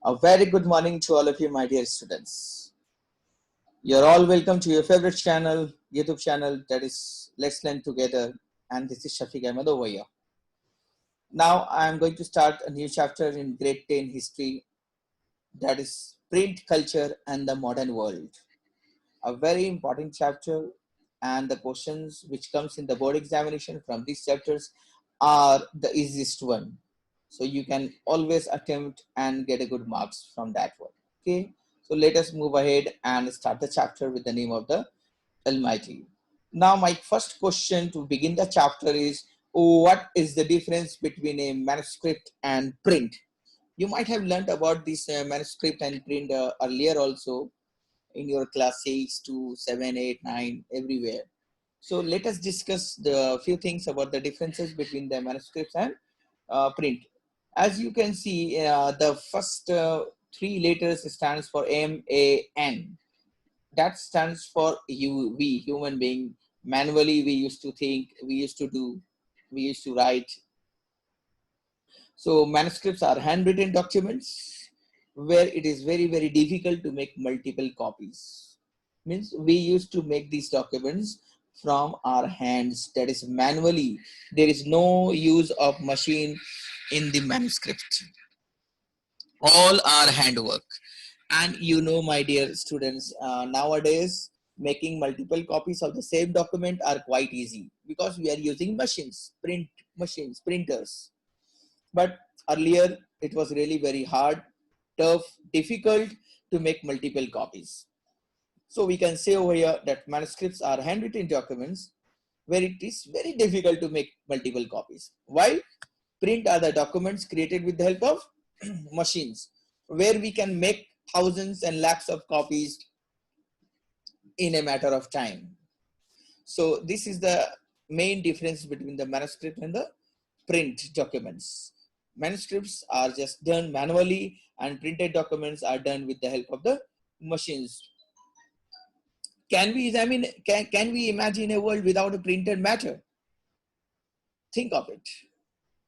A very good morning to all of you, my dear students. You're all welcome to your favorite channel, YouTube channel, that is Let's Learn Together. And this is Shafiq Ahmed over here. Now I'm going to start a new chapter in grade 10 history, that is print culture and the modern world. A very important chapter, and the questions which comes in the board examination from these chapters are the easiest one. So you can always attempt and get a good marks from that one. Okay, so let us move ahead and start the chapter with the name of the Almighty. Now my first question to begin the chapter is, what is the difference between a manuscript and print? You might have learned about this manuscript and print earlier also in your class 6 to 7, 8, 9, everywhere. So let us discuss the few things about the differences between the manuscripts and print. As you can see, the first three letters stands for MAN. That stands for you, we, human being. Manually, we used to think, we used to do, we used to write. So manuscripts are handwritten documents where it is very, very difficult to make multiple copies. Means we used to make these documents from our hands, that is manually. There is no use of machine in the manuscript. All are handwork. And you know, my dear students, nowadays making multiple copies of the same document are quite easy because we are using machines, printers. But earlier it was really very hard, tough, difficult to make multiple copies. So we can say over here that manuscripts are handwritten documents where it is very difficult to make multiple copies. Why? Print are the documents created with the help of machines, where we can make thousands and lakhs of copies in a matter of time. So this is the main difference between the manuscript and the print documents. Manuscripts are just done manually and printed documents are done with the help of the machines. Can we imagine a world without a printed matter? Think of it.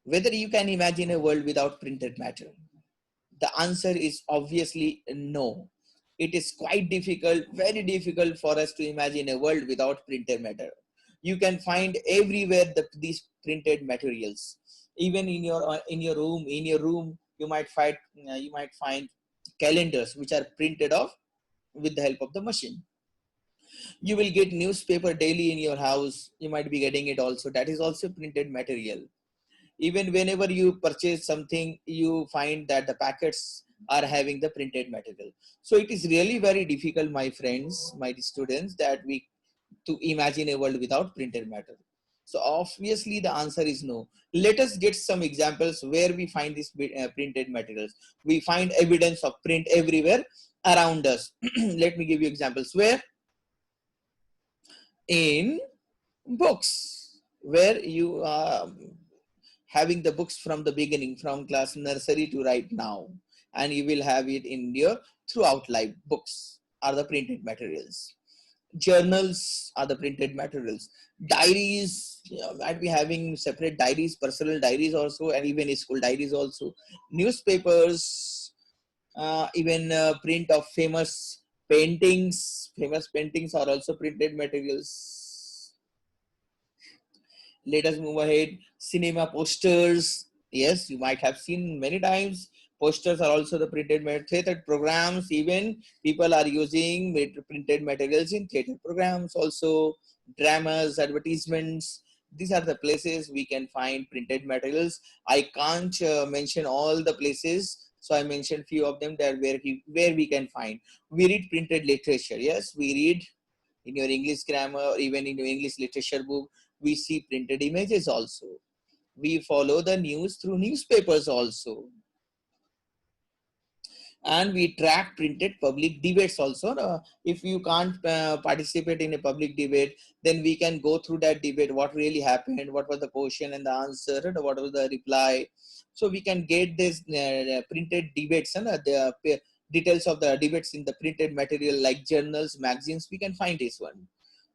Whether you can imagine a world without printed matter? The answer is obviously no. It is quite difficult, very difficult for us to imagine a world without printed matter. You can find everywhere these printed materials. Even in your room, you might find calendars which are printed off with the help of the machine. You will get newspaper daily in your house. You might be getting it also. That is also printed material. Even whenever you purchase something, you find that the packets are having the printed material. So it is really very difficult, my friends, my students, that we to imagine a world without printed matter. So obviously the answer is no. Let us get some examples where we find these printed materials. We find evidence of print everywhere around us. Let me give you examples. Where? In books, where you having the books from the beginning, from class nursery to right now, and you will have it in your throughout life. Books are the printed materials. Journals are the printed materials. Diaries, might be having separate diaries, personal diaries also, and even school diaries also. Newspapers, even print of famous paintings are also printed materials. Let us move ahead. Cinema posters. Yes, you might have seen many times. Posters are also the printed theater programs. Even people are using printed materials in theater programs. Also, dramas, advertisements. These are the places we can find printed materials. I can't mention all the places, so I mentioned few of them that where we can find. We read printed literature. Yes, we read in your English grammar or even in your English literature book. We see printed images also. We follow the news through newspapers also. And we track printed public debates also. If you can't participate in a public debate, then we can go through that debate, what really happened, what was the question and the answer, and what was the reply. So we can get this printed debates and the details of the debates in the printed material like journals, magazines, we can find this one.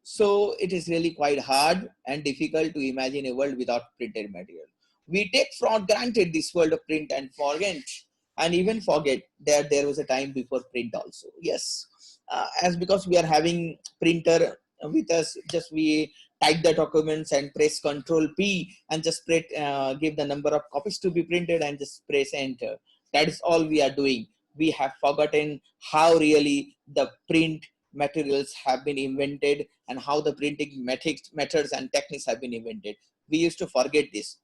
So it is really quite hard and difficult to imagine a world without printed material. We take for granted this world of print and forget and even forget that there was a time before print also. Yes, as because we are having printer with us, just we type the documents and press Control P and just press, give the number of copies to be printed and just press enter. That is all we are doing. We have forgotten how really the print materials have been invented and how the printing methods and techniques have been invented. We used to forget this.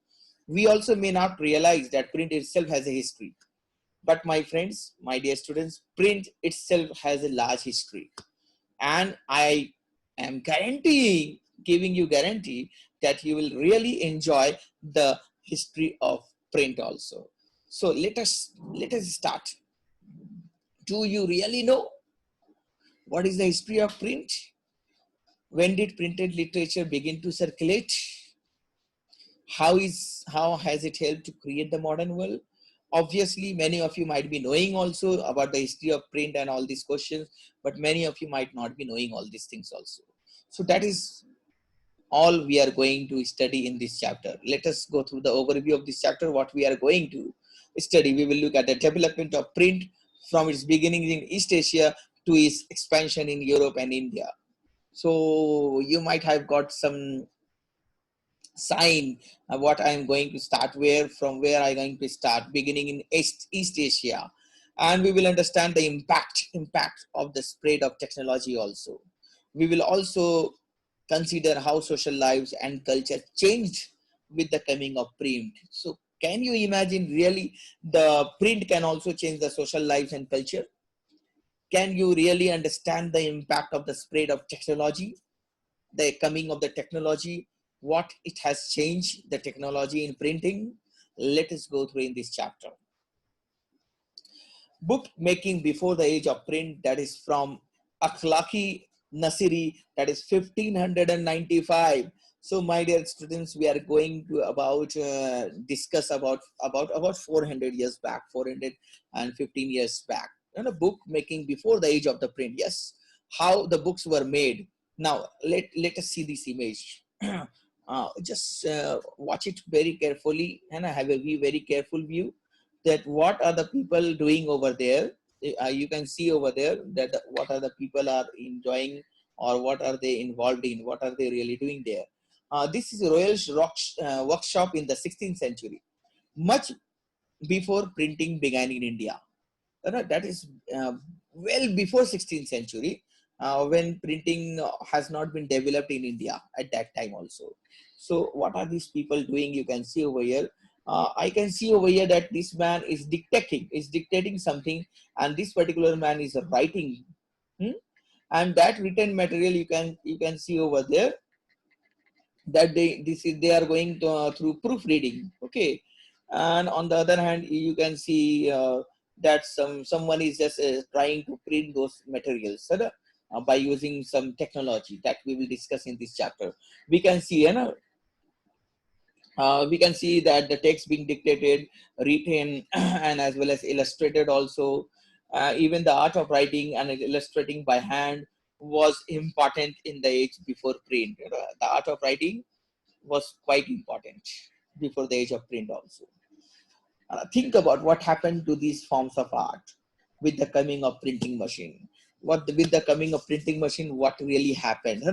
We also may not realize that print itself has a history. But my friends, my dear students, print itself has a large history. And I am guaranteeing, giving you guarantee that you will really enjoy the history of print also. So let us start. Do you really know what is the history of print? When did printed literature begin to circulate? How has it helped to create the modern world? Obviously, many of you might be knowing also about the history of print and all these questions, but many of you might not be knowing all these things also. So that is all we are going to study in this chapter. Let us go through the overview of this chapter. What we are going to study, we will look at the development of print from its beginning in East Asia to its expansion in Europe and India. So you might have got some sign of what I'm going to start from where I'm going to start, beginning in East Asia. And we will understand the impact of the spread of technology also. We will also consider how social lives and culture changed with the coming of print. So can you imagine really the print can also change the social lives and culture? Can you really understand the impact of the spread of technology, the coming of the technology, what it has changed the technology in printing? Let us go through in this chapter. Book making before the age of print, that is from Akhlaqi Nasiri, that is 1595. So my dear students, we are going to discuss about 400 years back, 415 years back, and a book making before the age of the print. Yes, how the books were made. Now let us see this image. Just watch it very carefully and have a very careful view that what are the people doing over there. You can see over there that what are the people are enjoying or what are they involved in, what are they really doing there. This is a royal workshop in the 16th century, much before printing began in India. That is well before 16th century, when printing has not been developed in India at that time also. So what are these people doing? You can see over here. I can see over here that this man is dictating something, and this particular man is writing. Hmm? And that written material you can see over there that they are going through proofreading. Okay, and on the other hand you can see that someone is just trying to print those materials by using some technology that we will discuss in this chapter. We can see we can see that the text being dictated, written, and as well as illustrated also. Even the art of writing and illustrating by hand was important in the age before print. The art of writing was quite important before the age of print also. Think about what happened to these forms of art with the coming of printing machine. With the coming of printing machine, what really happened?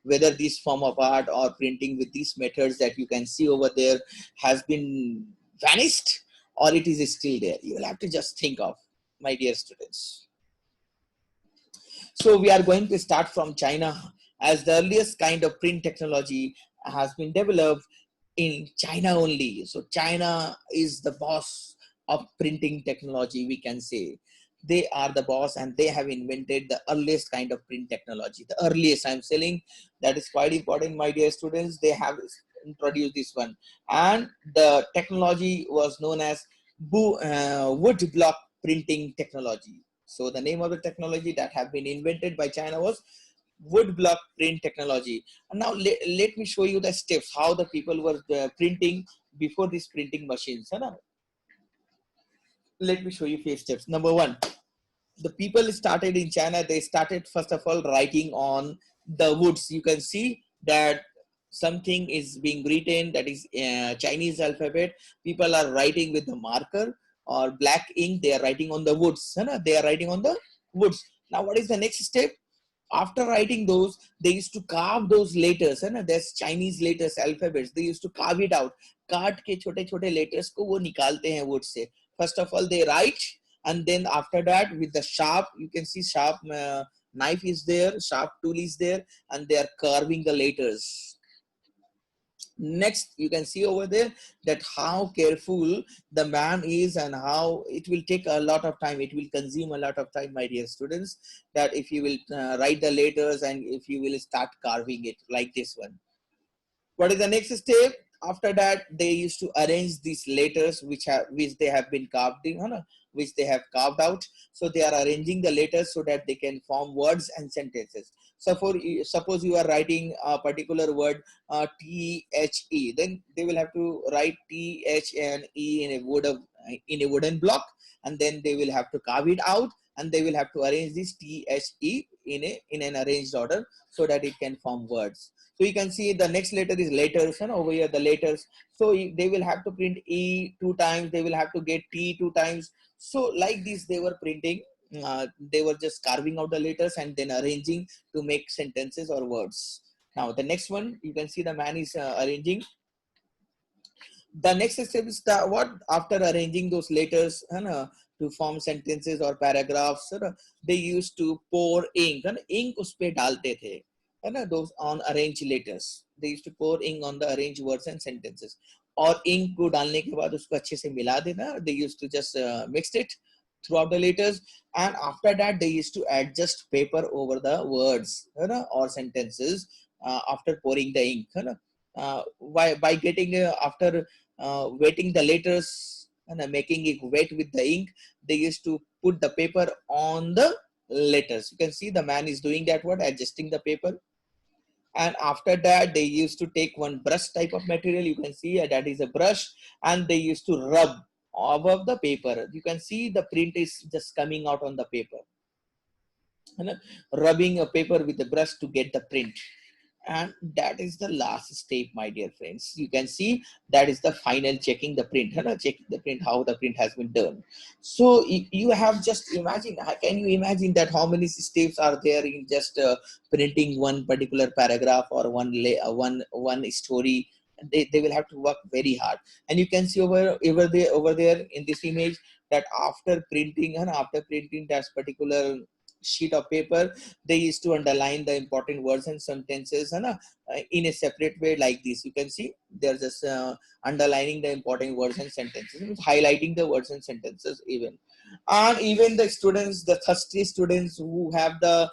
Whether this form of art or printing with these methods that you can see over there has been vanished or it is still there. You will have to just think of, my dear students. So we are going to start from China, as the earliest kind of print technology has been developed in China only. So China is the boss of printing technology, we can say. They are the boss and they have invented the earliest kind of print technology. The earliest, I'm saying, that is quite important, my dear students. They have introduced this one. And the technology was known as wood block printing technology. So the name of the technology that have been invented by China was wood block print technology. And now let me show you the steps, how the people were printing before these printing machines. Let me show you few steps. Number one, the people started in China, they started first of all writing on the woods. You can see that something is being written, that is Chinese alphabet. People are writing with the marker or black ink, they are writing on the woods. They are writing on the woods. Now, what is the next step? After writing those, they used to carve those letters. There's Chinese letters, alphabets. They used to carve it out. काट के छोटे छोटे letters को वो निकालते हैं wood से. First of all, they write, and then after that, with the sharp, you can see sharp knife is there, sharp tool is there, and they are carving the letters. Next, you can see over there that how careful the man is and how it will take a lot of time. It will consume a lot of time, my dear students, that if you will write the letters and if you will start carving it like this one. What is the next step? After that, they used to arrange these letters which they have been carved in, which they have carved out. So they are arranging the letters so that they can form words and sentences. So suppose you are writing a particular word, T-H-E, then they will have to write T-H and E in a wooden block, and then they will have to carve it out, and they will have to arrange this T-H-E in an arranged order so that it can form words. So you can see the next letter is letters, and over here the letters. So they will have to print E 2 times, they will have to get T 2 times. So like this they were printing, they were just carving out the letters and then arranging to make sentences or words. Now the next one, you can see the man is arranging. The next step is what? After arranging those letters to form sentences or paragraphs, they used to pour ink. Ink उस पे डालते थे, those on arranged letters. They used to pour ink on the arranged words and sentences. और ink को डालने के बाद उसको अच्छे से मिला देना. They used to just mix it throughout the letters, and after that they used to adjust paper over the words or sentences after pouring the ink. By getting after wetting the letters and making it wet with the ink, they used to put the paper on the letters. You can see the man is doing that, adjusting the paper. And after that, they used to take one brush type of material. You can see that is a brush, and they used to rub above the paper. You can see the print is just coming out on the paper. Rubbing a paper with a brush to get the print. And that is the last step, my dear friends. You can see that is the final checking the print, checking the print, how the print has been done. So you have just imagine, can you imagine that how many steps are there in just printing one particular paragraph or one story? They will have to work very hard. And you can see over there in this image that after printing that particular sheet of paper, they used to underline the important words and sentences in a separate way like this. You can see they're just underlining the important words and sentences, highlighting the words and sentences even. And even the students, the thirsty students who have the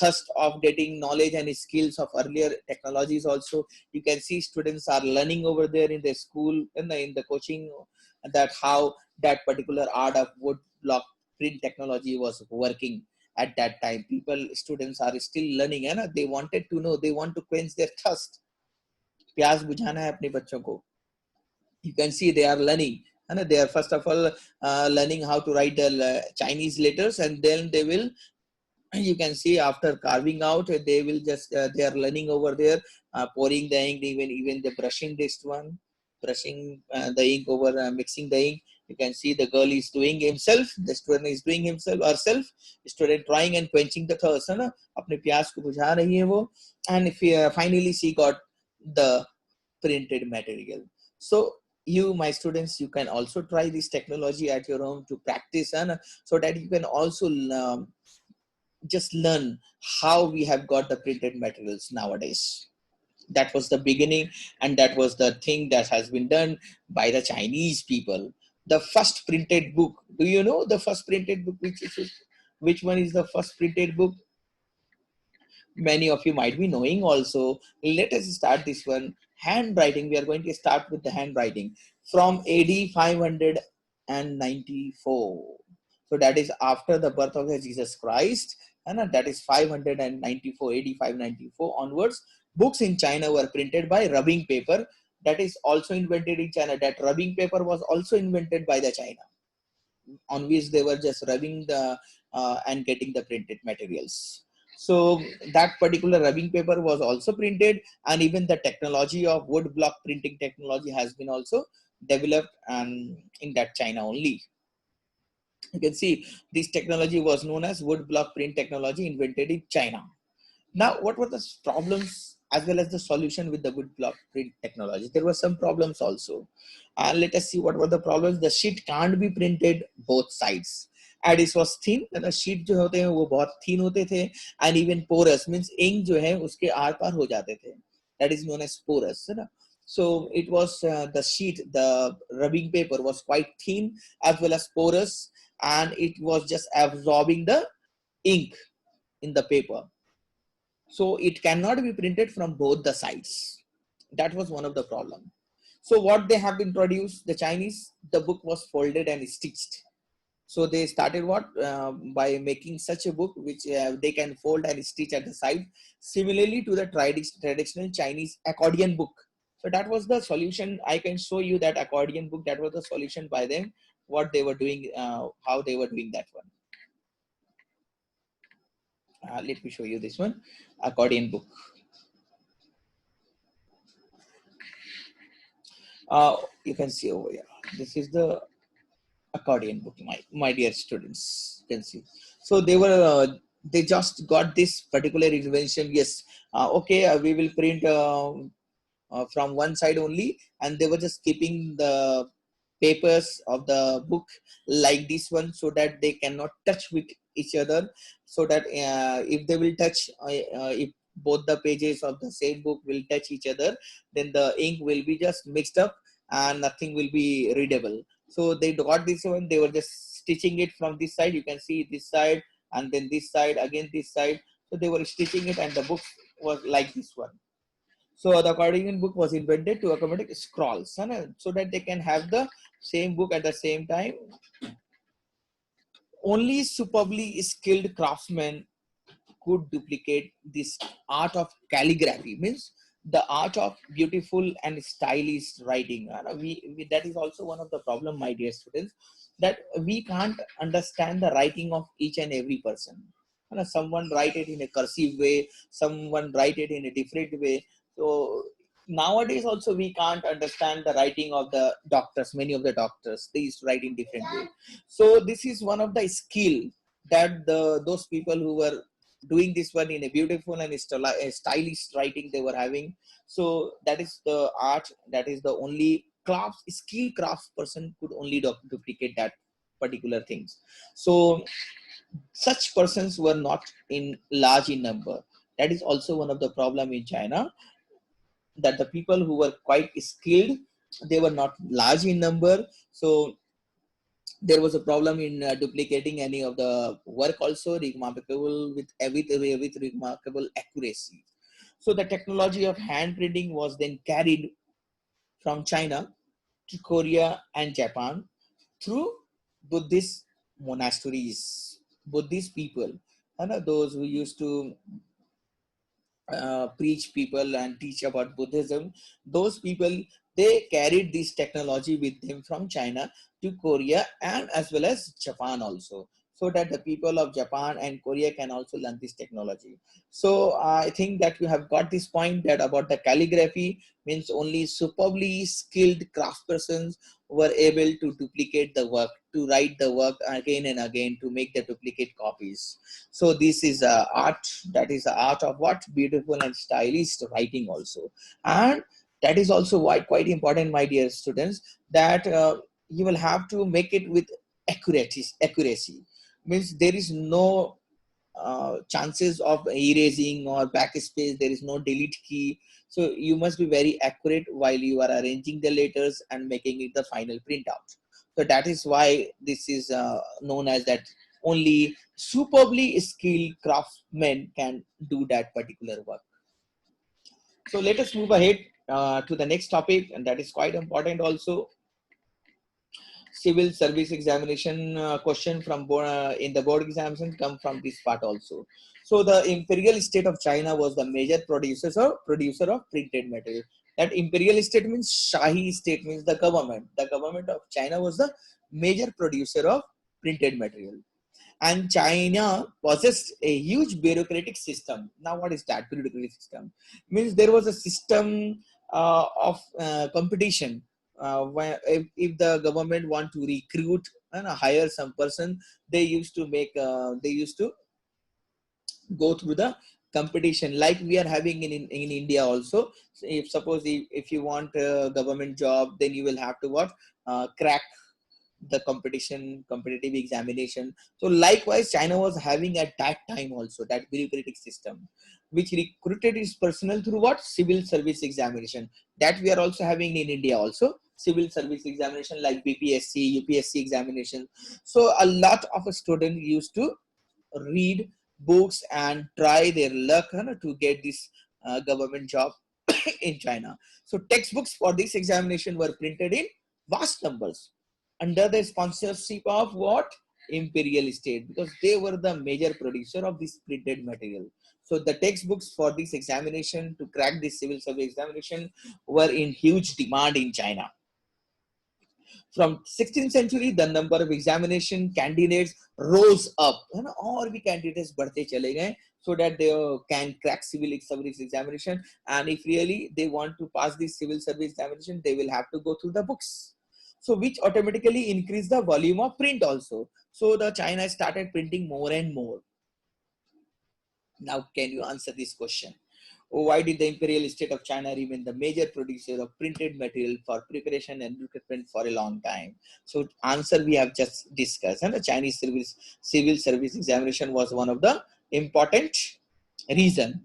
thirst of getting knowledge and skills of earlier technologies also, you can see students are learning over there in the school, in the coaching, that how that particular art of wood block print technology was working at that time. Students are still learning, they wanted to know, they want to quench their thirst. प्यास बुझाना है अपने बच्चों को. You can see they are learning, and they are first of all learning how to write the Chinese letters, and then they will, you can see after carving out, they will just they are learning over there, pouring the ink, even the brushing this one, brushing the ink over, mixing the ink. You can see the girl is doing himself, the student is doing himself herself, student trying and quenching the thirst, अपने प्यास को बुझा रही है वो. And if finally she got the printed material. So you, my students, you can also try this technology at your home to practice, and so that you can also just learn how we have got the printed materials nowadays. That was the beginning, and that was the thing that has been done by the Chinese people. The first printed book. Do you know the first printed book? Which one is the first printed book? Many of you might be knowing also. Let us start this one. Handwriting. We are going to start with the handwriting from AD 594. So that is after the birth of Jesus Christ, and that is 594 AD 594 onwards. Books in China were printed by rubbing paper. That is also invented in China. That rubbing paper was also invented by the China, on which they were just rubbing the and getting the printed materials. So that particular rubbing paper was also printed, and even the technology of wood block printing technology has been also developed and in that China only. You can see this technology was known as wood block print technology, invented in China. Now, what were the problems as well as the solution with the wood block print technology? There were some problems also. Let us see what were the problems. The sheet can't be printed both sides. And it was thin, and the sheet जो होते हैं वो बहुत thin होते थे, and even porous means ink जो है उसके आर पार हो जाते थे. That is known as porous, है ना? So it was the sheet, the rubbing paper was quite thin as well as porous, and it was just absorbing the ink in the paper. So it cannot be printed from both the sides. That was one of the problem. So what they have introduced, the Chinese, the book was folded and stitched. So they started what by making such a book which they can fold and stitch at the side, similarly to the traditional Chinese accordion book. So that was the solution. I can show you that accordion book. That was the solution by them, what they were doing, how they were doing that one. Let me show you this one, accordion book. You can see over here. This is the accordion book, my dear students. You can see. So they just got this particular invention. Yes, okay, we will print from one side only, and they were just keeping the papers of the book like this one so that they cannot touch with each other, so that if they will touch, if both the pages of the same book will touch each other, then the ink will be just mixed up and nothing will be readable. So they got this one, they were just stitching it from this side. You can see this side, and then this side, again this side. So they were stitching it, and the book was like this one. So the accordion book was invented to accommodate scrolls, so that they can have the same book at the same time. Only superbly skilled craftsmen could duplicate this art of calligraphy, means the art of beautiful and stylish writing. That is also one of the problem, my dear students, that we can't understand the writing of each and every person. Someone write it in a cursive way, someone write it in a different way. So nowadays also we can't understand the writing of the doctors. Many of the doctors, they used to write in different way. So this is one of the skill that those people who were doing this one in a beautiful and stylish writing they were having. So that is the art, that is the only skill crafts person could only duplicate that particular things. So such persons were not in large in number. That is also one of the problem in China, that the people who were quite skilled, they were not large in number. So there was a problem in duplicating any of the work also, remarkable with remarkable accuracy. So the technology of hand printing was then carried from China to Korea and Japan through Buddhist monasteries. Buddhist people, those who used to preach people and teach about Buddhism, those people, they carried this technology with them from China to Korea and as well as Japan also, so that the people of Japan and Korea can also learn this technology. So I think that you have got this point, that about the calligraphy means only superbly skilled craftspersons were able to duplicate the work, to write the work again and again, to make the duplicate copies. So this is art, that is the art of what? Beautiful and stylish writing also. And that is also why quite important, my dear students, that you will have to make it with accuracy. Means there is no chances of erasing or backspace, there is no delete key. So you must be very accurate while you are arranging the letters and making it the final printout. So that is why this is known as that only superbly skilled craftsmen can do that particular work. So let us move ahead to the next topic, and that is quite important also. Civil service examination question from in the board examination come from this part also. So the imperial state of China was the major producer of printed material. That imperial state means Shahi state, means the government. The government of China was the major producer of printed material. And China possessed a huge bureaucratic system. Now, what is that bureaucratic system? Means there was a system of competition if the government want to recruit and hire some person, they used to make they used to go through the competition like we are having in India also. So if suppose if you want a government job, then you will have to what, crack the competitive examination. So likewise China was having at that time also that bureaucratic system which recruited its personnel through what, civil service examination, that we are also having in India also, civil service examination like BPSC, UPSC examination. So a lot of a student used to read books and try their luck, to get this government job in China. So textbooks for this examination were printed in vast numbers under the sponsorship of what, imperial state, because they were the major producer of this printed material. So the textbooks for this examination to crack this civil service examination were in huge demand in China. From 16th century, the number of examination candidates rose up. और भी candidates बढ़ते चले गए so that they can crack civil service examination. And if really they want to pass this civil service examination, they will have to go through the books. So which automatically increase the volume of print also. So the China started printing more and more. Now, can you answer this question? Why did the imperial state of China remain the major producer of printed material for preparation and recruitment for a long time? So answer we have just discussed. And the Chinese civil service examination was one of the important reason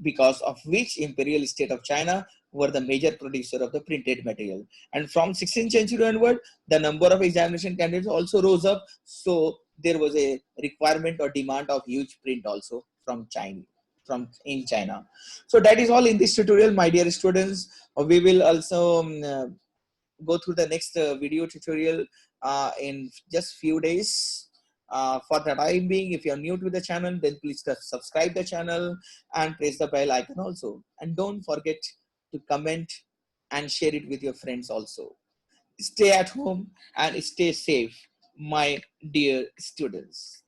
because of which imperial state of China were the major producer of the printed material. And from 16th century onward, the number of examination candidates also rose up. So there was a requirement or demand of huge print also from China, from in China. So that is all in this tutorial, my dear students. We will also go through the next video tutorial in just few days. For the time being, if you're new to the channel, then please subscribe the channel and press the bell icon also. And don't forget to comment and share it with your friends also. Stay at home and stay safe, my dear students.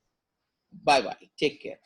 Bye bye. Take care.